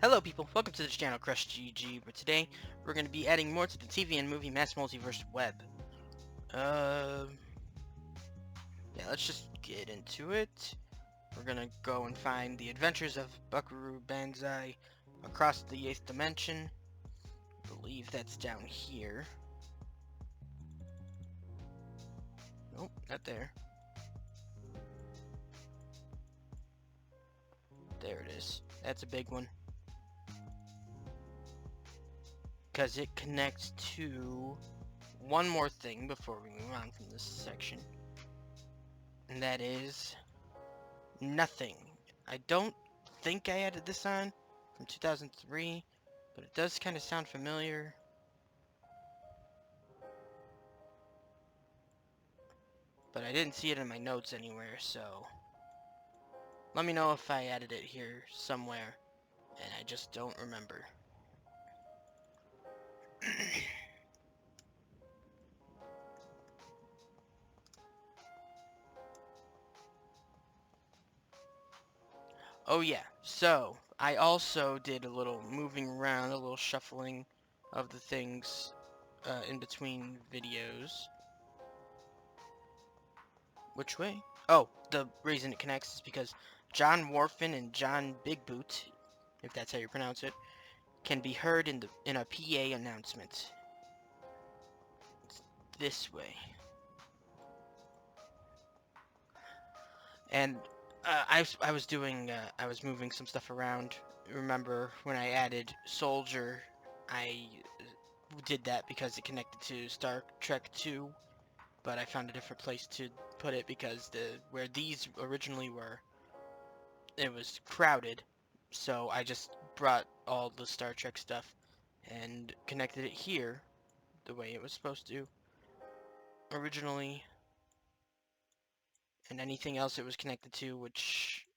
Hello people, welcome to this channel, CrustG-G, but today we're going to be adding more to the TV and movie mass multiverse web. Yeah, let's just get into it. We're going to go and find the adventures of Buckaroo Banzai across the 8th dimension. I believe that's down here. Nope, not there. There it is. That's a big one. Because it connects to one more thing before we move on from this section. And that is nothing. I don't think I added this on from 2003, but it does kind of sound familiar. But I didn't see it in my notes anywhere, so let me know if I added it here somewhere and I just don't remember. Oh yeah, so I also did a little moving around, a little shuffling of the things in between videos. Which way? Oh, the reason it connects is because John Warfin and John Big Boot, if that's how you pronounce it, can be heard in a PA announcement. It's this way. And I was moving some stuff around. Remember when I added Soldier, I did that because it connected to Star Trek 2, but I found a different place to put it because where these originally were, it was crowded. So I just brought all the Star Trek stuff and connected it here the way it was supposed to originally, and anything else it was connected to, which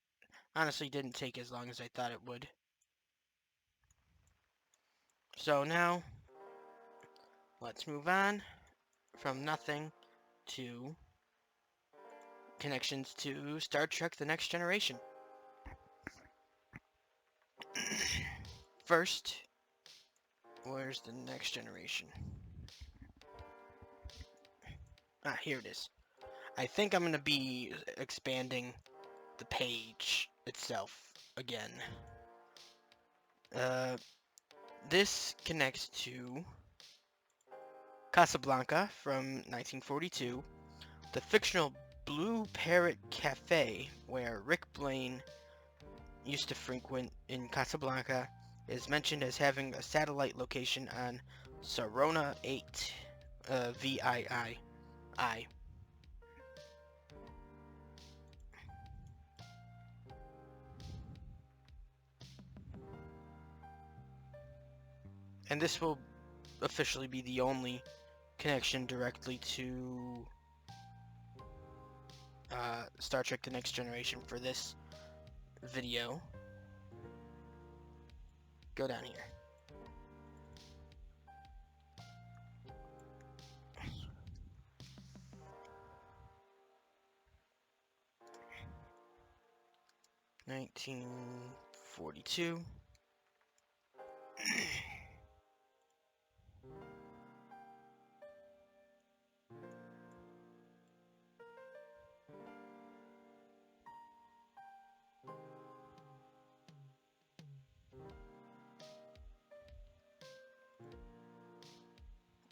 honestly didn't take as long as I thought it would. So now let's move on from nothing to connections to Star Trek The Next Generation. First, where's the Next Generation? Ah, here it is. I think I'm going to be expanding the page itself again. This connects to Casablanca from 1942, the fictional Blue Parrot Cafe, where Rick Blaine used to frequent in Casablanca, is mentioned as having a satellite location on Sarona 8, VII. And this will officially be the only connection directly to Star Trek The Next Generation for this video. Go down here. (1942).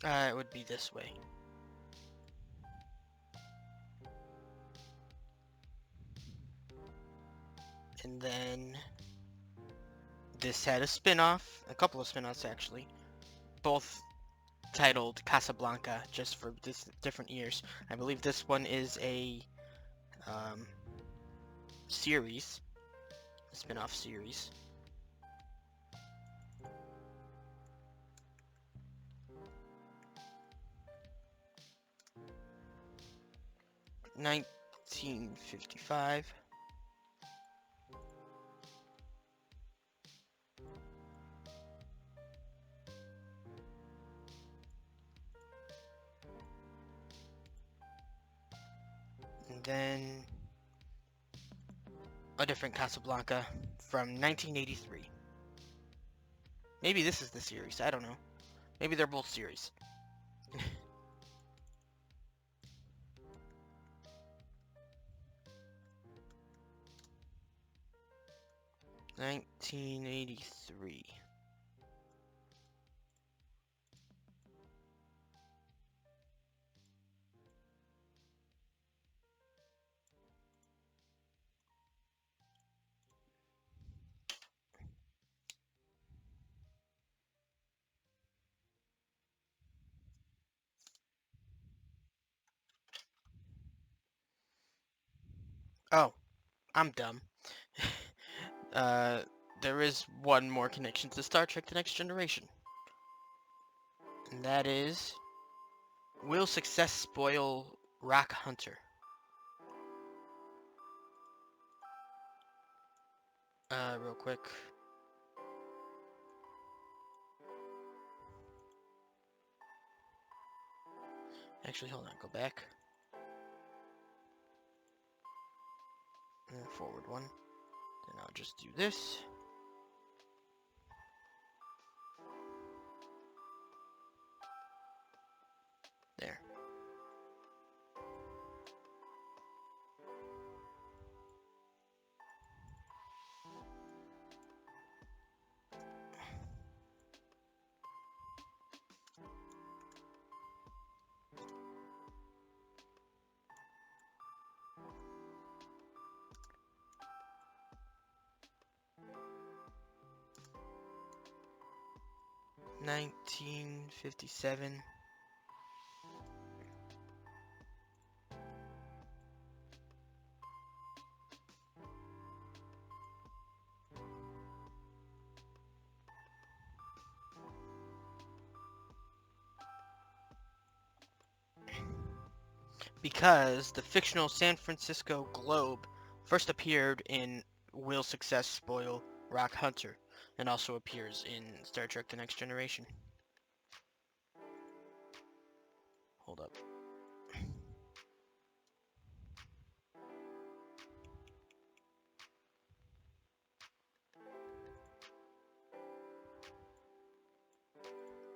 It would be this way. And then this had a spin-off, a couple of spin-offs actually, both titled Casablanca, just for different years. I believe this one is a series, a spin-off series. (1955). And then a different Casablanca from 1983. Maybe this is the series. I don't know. Maybe they're both series. 1983. Oh, I'm dumb. uh, there is one more connection to Star Trek: The Next Generation, and that is, will success spoil Rock Hunter? Real quick. Actually, hold on. Go back. And forward one. Then I'll just do this. There. $19.57. Because the fictional San Francisco Globe first appeared in Will Success Spoil Rock Hunter, and also appears in Star Trek: The Next Generation. Hold up.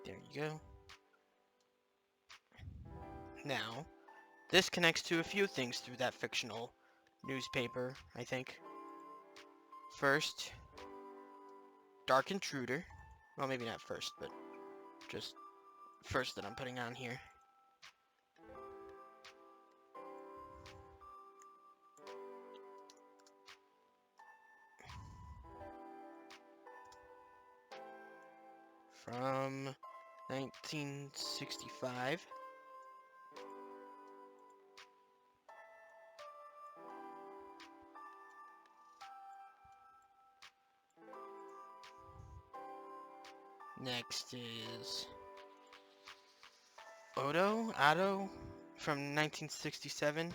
There you go. Now, this connects to a few things through that fictional newspaper, I think. First, Dark Intruder. Well, maybe not first, but just first that I'm putting on here. From 1965. Next is Otto from 1967.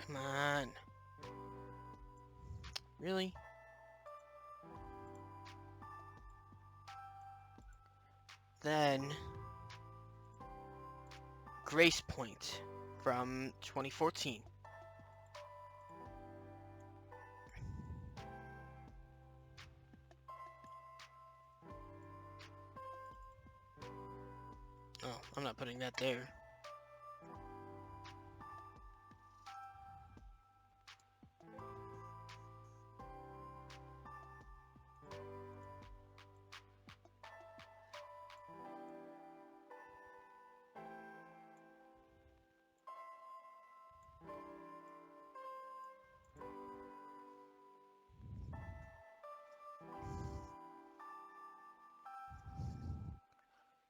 Come on. Really? Then Grace Point from 2014. Oh, I'm not putting that there.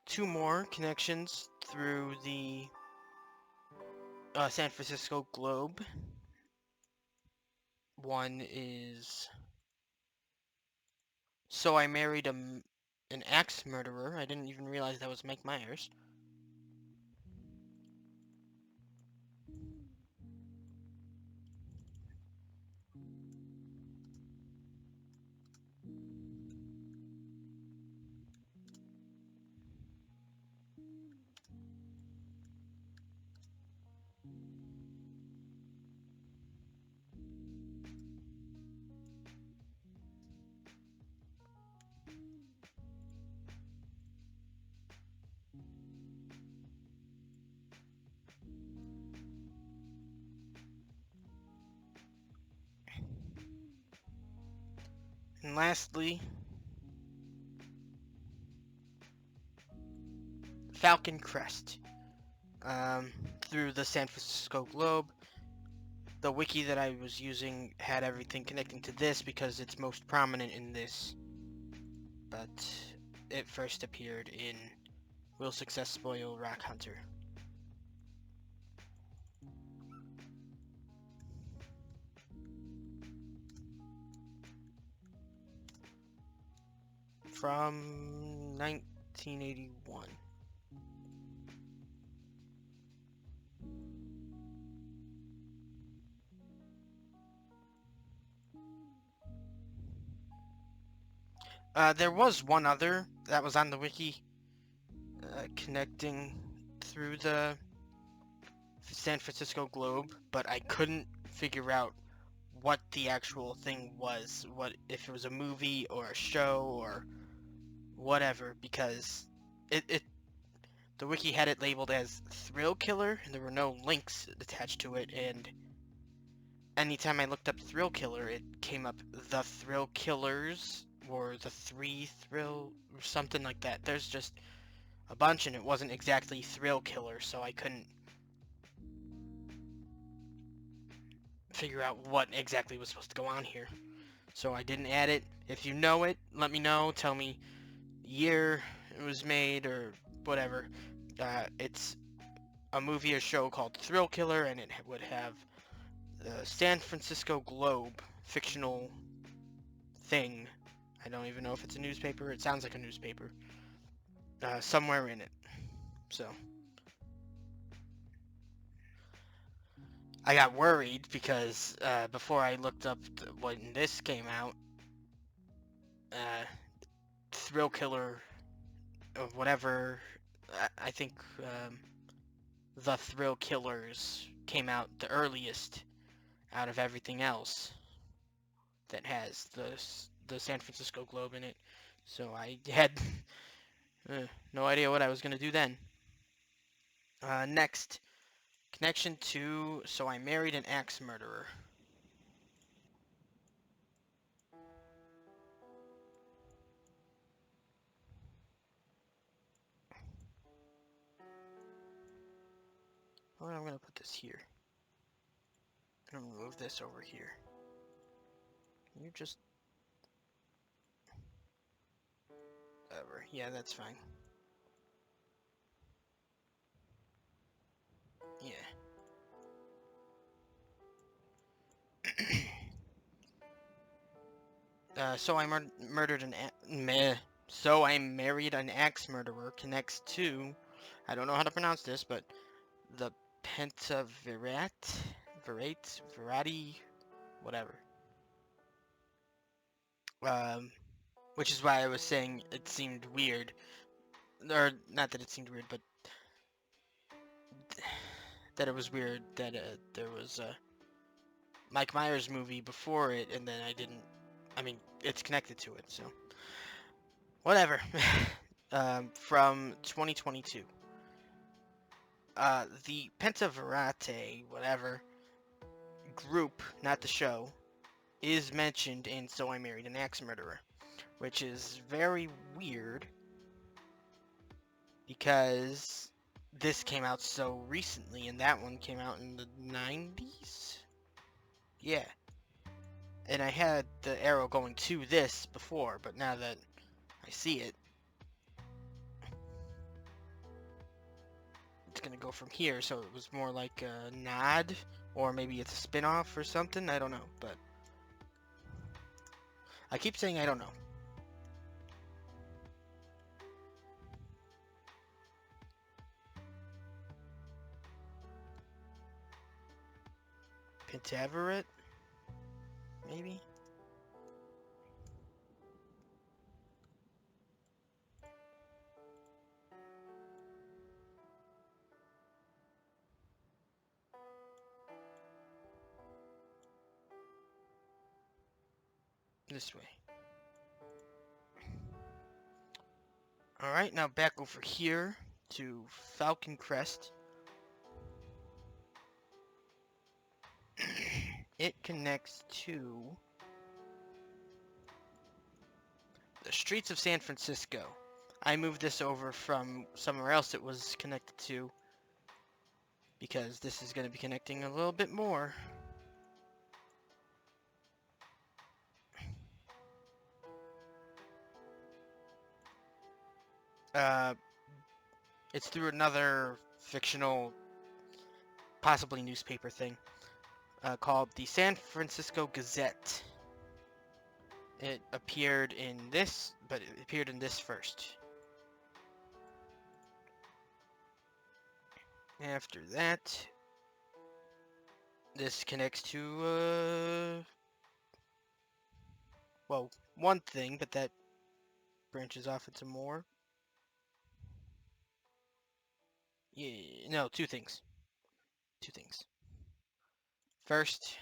Two more connections through the San Francisco Globe. One is, so I married an axe murderer. I didn't even realize that was Mike Myers. And lastly, Falcon Crest. Through the San Francisco Globe. The wiki that I was using had everything connecting to this because it's most prominent in this. But it first appeared in Will Success Spoil Rock Hunter. From 1981. There was one other that was on the wiki, connecting through the San Francisco Globe, but I couldn't figure out what the actual thing was, what if it was a movie or a show or whatever, because it the wiki had it labeled as Thrill Killer and there were no links attached to it, and anytime I looked up Thrill Killer it came up The Thrill Killers or The Three Thrill or something like that. There's just a bunch and it wasn't exactly Thrill Killer, so I couldn't figure out what exactly was supposed to go on here. So I didn't add it. If you know it, let me know. Tell me year it was made or whatever. It's a movie or show called Thrill Killer, and it would have the San Francisco Globe fictional thing. I don't even know if it's a newspaper. It sounds like a newspaper. Somewhere in it. So I got worried because before I looked up when this came out, Thrill Killer or whatever. I think The Thrill Killers came out the earliest out of everything else that has the San Francisco Globe in it. So I had no idea what I was gonna do then. Next, connection to So I Married an Axe Murderer. Well, I'm gonna put this here. I'm gonna move this over here. You just over. Yeah, that's fine. Yeah. So I murdered an meh. So I married an axe murderer connects to, I don't know how to pronounce this, but the Verati, whatever. Which is why I was saying it seemed weird, or not that it seemed weird, but that it was weird that there was a Mike Myers movie before it, and then I didn't. I mean, it's connected to it, so whatever. From 2022. The Pentaverate, whatever, group, not the show, is mentioned in So I Married an Axe Murderer, which is very weird because this came out so recently and that one came out in the 90s? Yeah. And I had the arrow going to this before, but now that I see it, it's gonna go from here, so it was more like a nod, or maybe it's a spin-off or something, I don't know, but I keep saying I don't know. Pentaverate? Maybe? This way. Alright, now back over here to Falcon Crest. It connects to the streets of San Francisco. I moved this over from somewhere else it was connected to because this is going to be connecting a little bit more. It's through another fictional, possibly newspaper thing, called the San Francisco Gazette. It appeared in this, but it appeared in this first. After that, this connects to, well, one thing, but that branches off into more. Yeah, no, two things. Two things. First,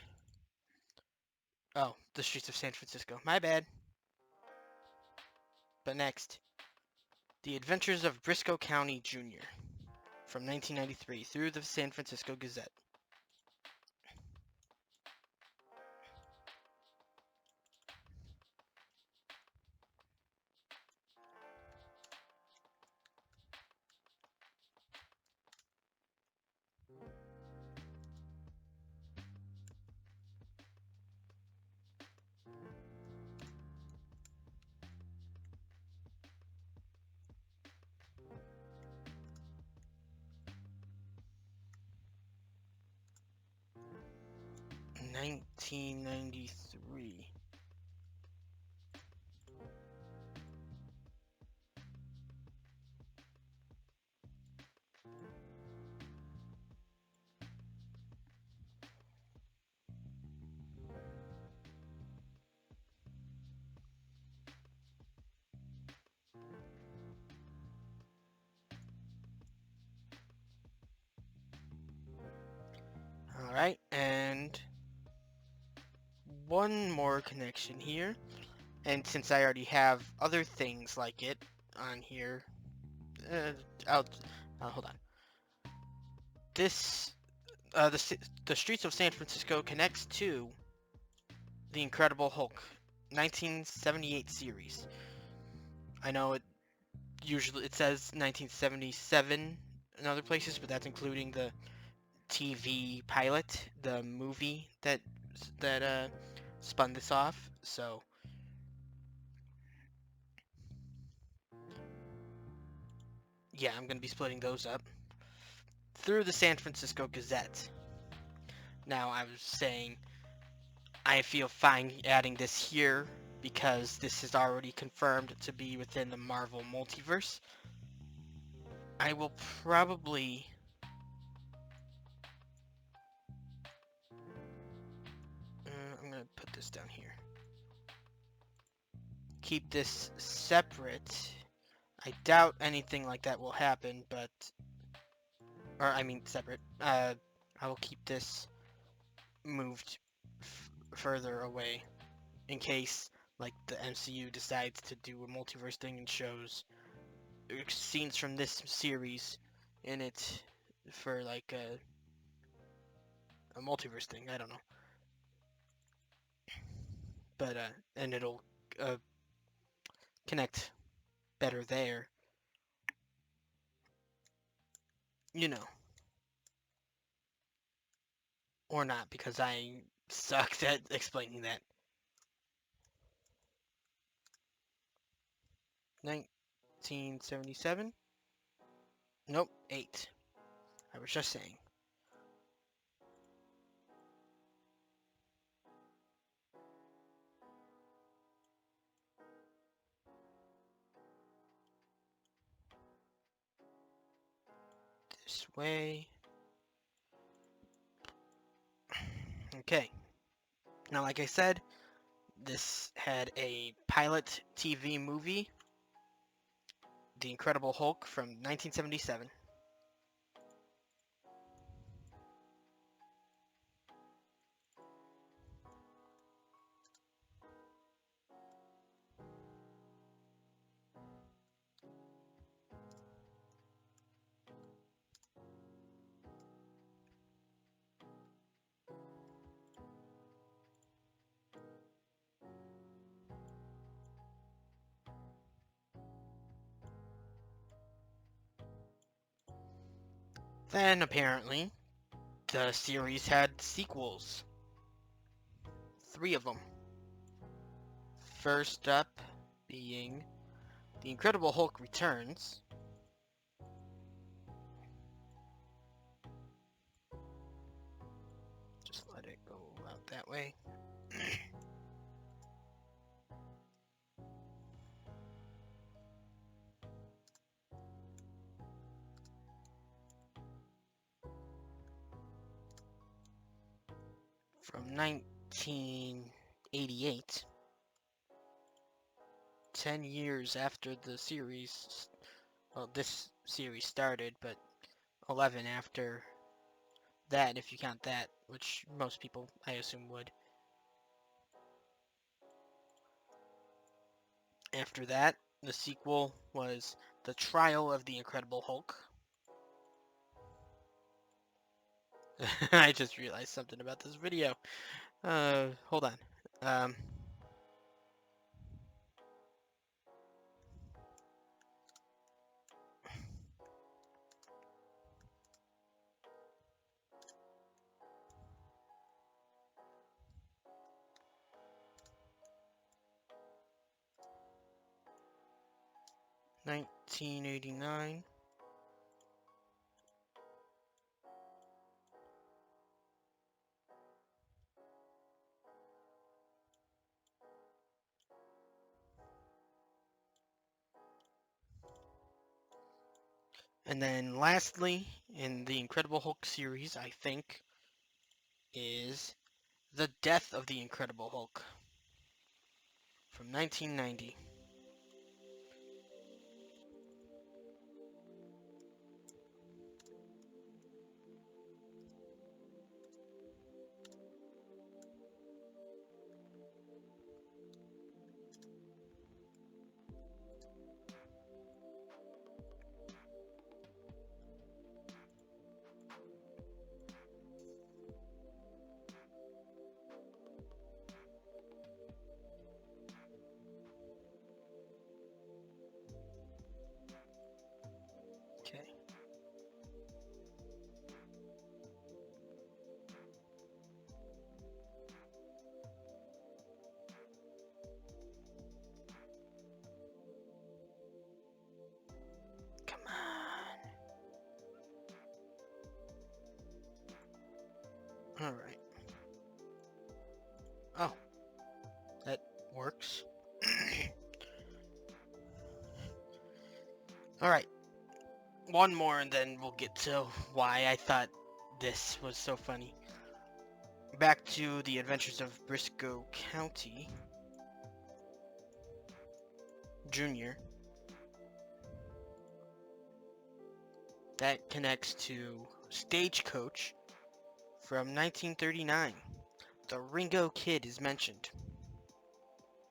oh, the streets of San Francisco. My bad. But next, The Adventures of Briscoe County Jr. from 1993 through the San Francisco Gazette. In 1993. Alright, and one more connection here. And since I already have other things like it on here, uh, I'll, hold on. This, the Streets of San Francisco connects to The Incredible Hulk, 1978 series. I know it says 1977 in other places, but that's including the TV pilot, the movie that spun this off. So yeah, I'm gonna be splitting those up through the San Francisco Gazette. Now I was saying I feel fine adding this here because this is already confirmed to be within the Marvel Multiverse. I will probably I'm gonna put this down here. Keep this separate. I doubt anything like that will happen, but I mean separate. I will keep this moved further away in case like the MCU decides to do a multiverse thing and shows scenes from this series in it for like a multiverse thing. I don't know, but and it'll uh, connect better there. You know, or not because I sucked at explaining that. 1977? Nope, 8. I was just saying. This way. Okay. Now, like I said, this had a pilot TV movie, The Incredible Hulk from 1977. Then, apparently, the series had sequels. 3 of them. First up being The Incredible Hulk Returns. Just let it go out that way. From 1988, 10 years after the series, well, this series started, but 11 after that, if you count that, which most people, I assume, would. After that, the sequel was The Trial of the Incredible Hulk. I just realized something about this video. Hold on. Um, 1989. And then lastly, in the Incredible Hulk series, I think, is The Death of the Incredible Hulk from 1990. Okay. Come on. Alright. Oh, that works. Alright. One more and then we'll get to why I thought this was so funny. Back to the Adventures of Briscoe County Jr. That connects to Stagecoach from 1939. The Ringo Kid is mentioned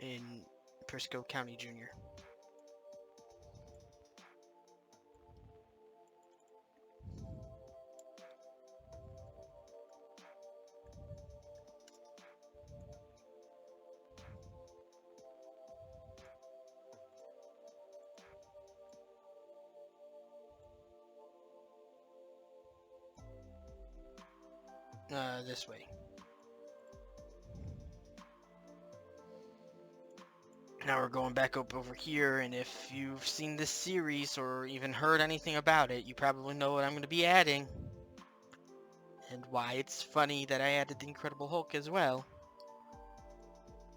in Briscoe County Jr. This way. Now we're going back up over here, and if you've seen this series or even heard anything about it, you probably know what I'm going to be adding. And why it's funny that I added the Incredible Hulk as well.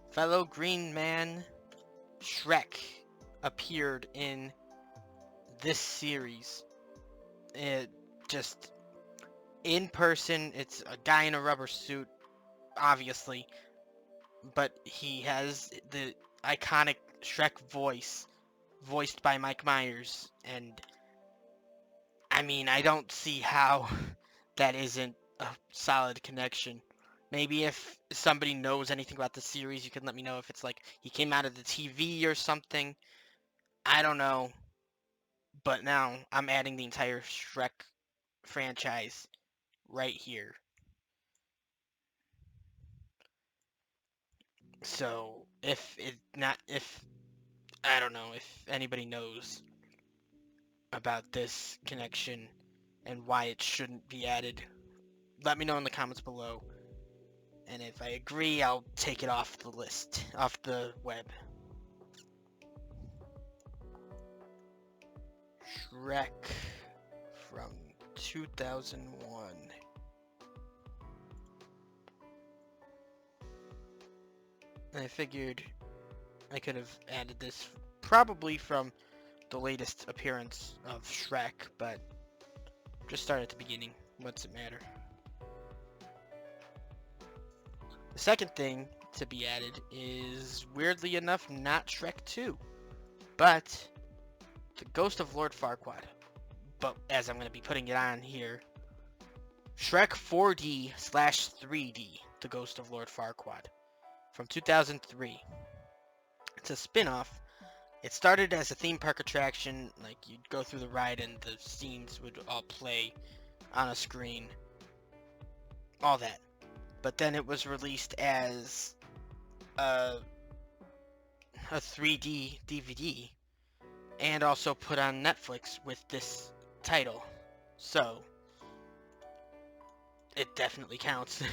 Fellow Green Man Shrek appeared in this series. It just in person, it's a guy in a rubber suit, obviously, but he has the iconic Shrek voice, voiced by Mike Myers, and I mean, I don't see how that isn't a solid connection. Maybe if somebody knows anything about the series, you can let me know if it's like he came out of the TV or something. I don't know. But now I'm adding the entire Shrek franchise right here. So if I don't know if anybody knows about this connection, and why it shouldn't be added. Let me know in the comments below. And if I agree, I'll take it off the list, off the web. Shrek from 2001. I figured I could have added this probably from the latest appearance of Shrek, but just start at the beginning. What's it matter? The second thing to be added is, weirdly enough, not Shrek 2, but the Ghost of Lord Farquaad. But as I'm going to be putting it on here, Shrek 4D/3D, The Ghost of Lord Farquaad, from 2003. It's a spin-off. It started as a theme park attraction, like you'd go through the ride and the scenes would all play on a screen, all that. But then it was released as a 3D DVD and also put on Netflix with this title. So, it definitely counts.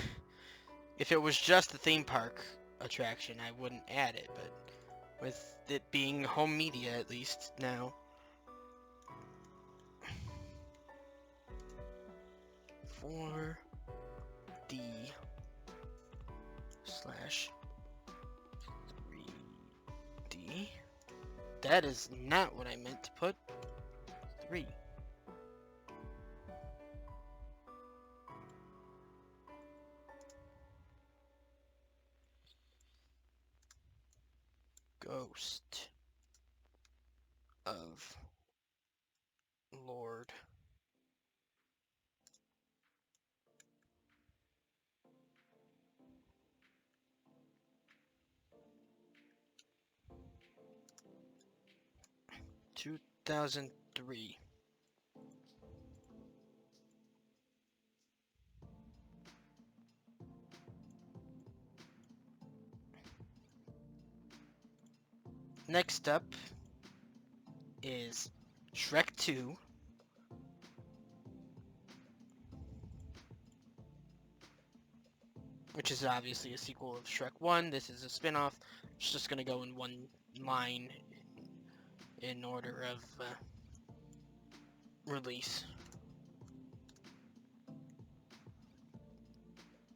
If it was just a theme park attraction, I wouldn't add it, but with it being home media at least now, 4D slash 3D. That is not what I meant to put. 3. Ghost of Lord. Two 2003. Next up is Shrek 2. Which is obviously a sequel of Shrek 1. This is a spin-off. It's just going to go in one line in order of release.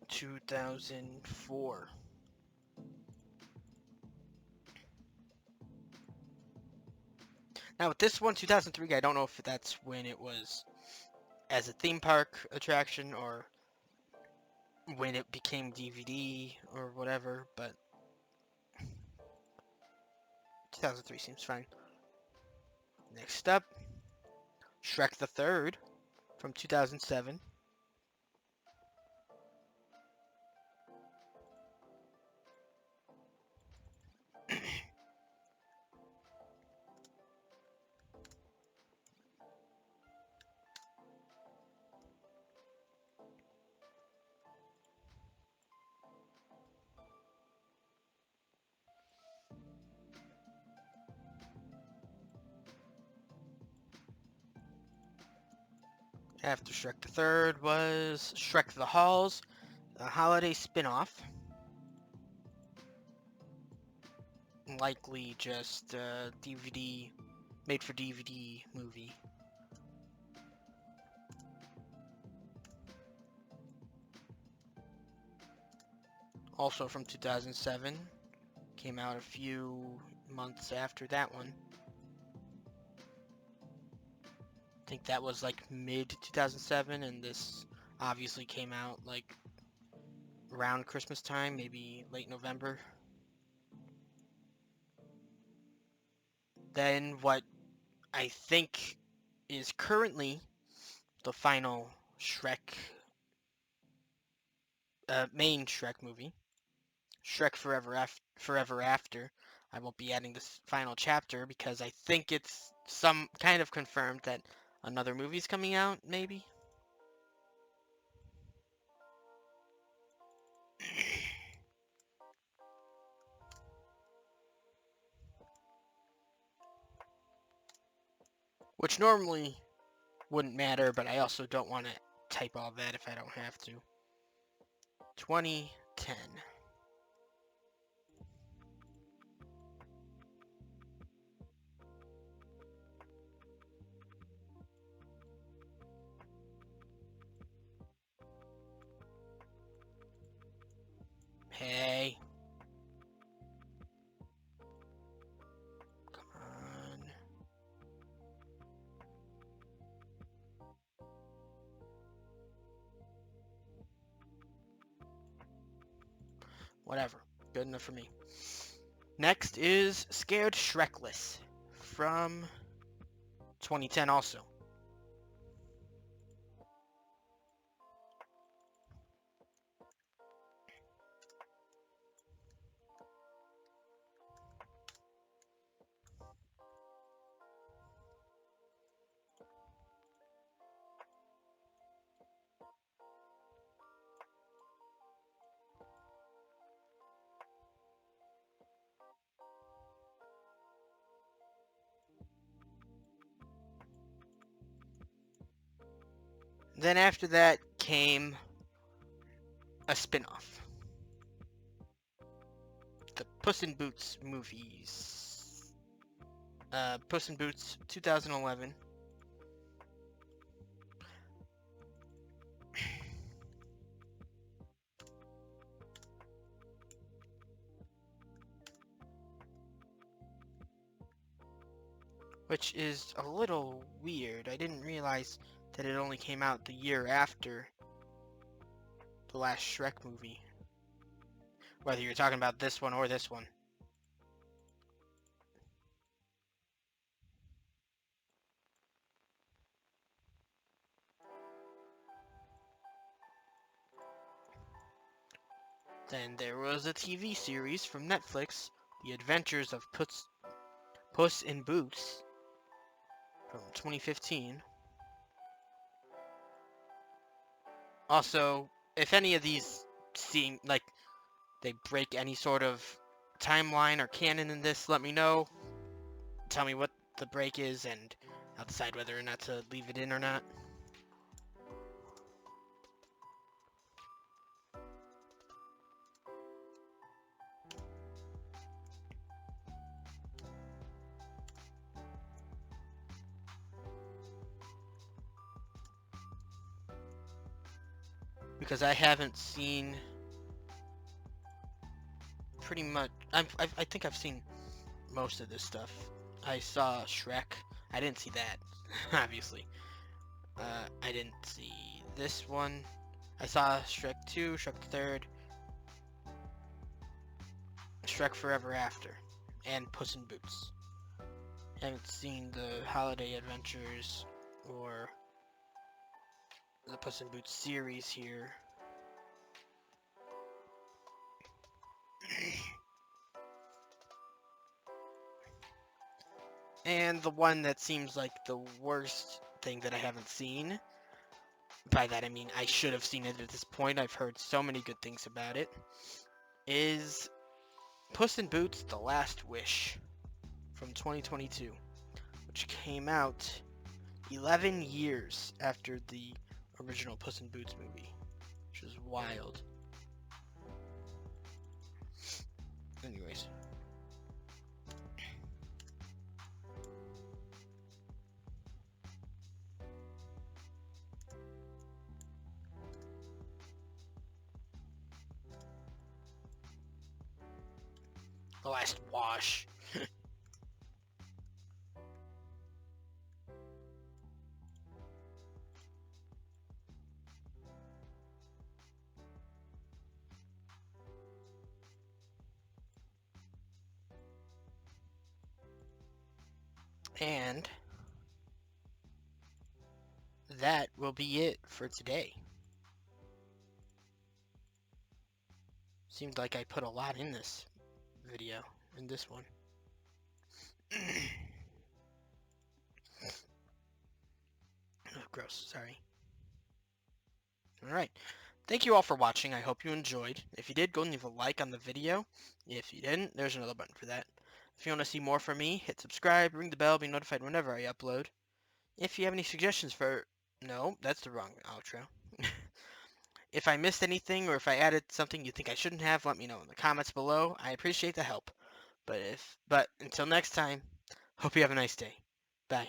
2004. Now with this one, 2003, I don't know if that's when it was as a theme park attraction or when it became DVD or whatever, but 2003 seems fine. Next up, Shrek the Third from 2007. After Shrek the Third was Shrek the Halls, a holiday spin-off. Likely just a DVD, made-for-DVD movie. Also from 2007. Came out a few months after that one. I think that was like mid-2007, and this obviously came out like around Christmas time, maybe late November. Then what I think is currently the final Shrek, main Shrek movie, Shrek Forever After. I won't be adding this final chapter because I think it's some kind of confirmed that another movie's coming out, maybe? Which normally wouldn't matter, but I also don't want to type all that if I don't have to. 2010. Hey. Come on. Whatever. Good enough for me. Next is Scared Shrekless from 2010 also. Then after that came a spin-off. The Puss in Boots movies. Puss in Boots 2011. Which is a little weird. I didn't realize that it only came out the year after the last Shrek movie. Whether you're talking about this one or this one. Then there was a TV series from Netflix, The Adventures of Puss in Boots from 2015. Also, if any of these seem like they break any sort of timeline or canon in this, let me know. Tell me what the break is, and I'll decide whether or not to leave it in or not. Because I haven't seen pretty much. I think I've seen most of this stuff. I saw Shrek. I didn't see that, obviously. I didn't see this one. I saw Shrek 2, Shrek 3rd, Shrek Forever After, and Puss in Boots. I haven't seen the Holiday Adventures or the Puss in Boots series here. And the one that seems like the worst thing that I haven't seen, by that I mean I should have seen it at this point, I've heard so many good things about it, is Puss in Boots: The Last Wish from 2022, which came out 11 years after the original Puss in Boots movie, which is wild. Anyways. The Last Wash. And that will be it for today. Seemed like I put a lot in this video, in this one. Oh, gross, sorry. Alright, thank you all for watching. I hope you enjoyed. If you did, go and leave a like on the video. If you didn't, there's another button for that. If you want to see more from me, hit subscribe, ring the bell, be notified whenever I upload. If you have any suggestions for... No, that's the wrong outro. If I missed anything or if I added something you think I shouldn't have, let me know in the comments below. I appreciate the help. But until next time, hope you have a nice day. Bye.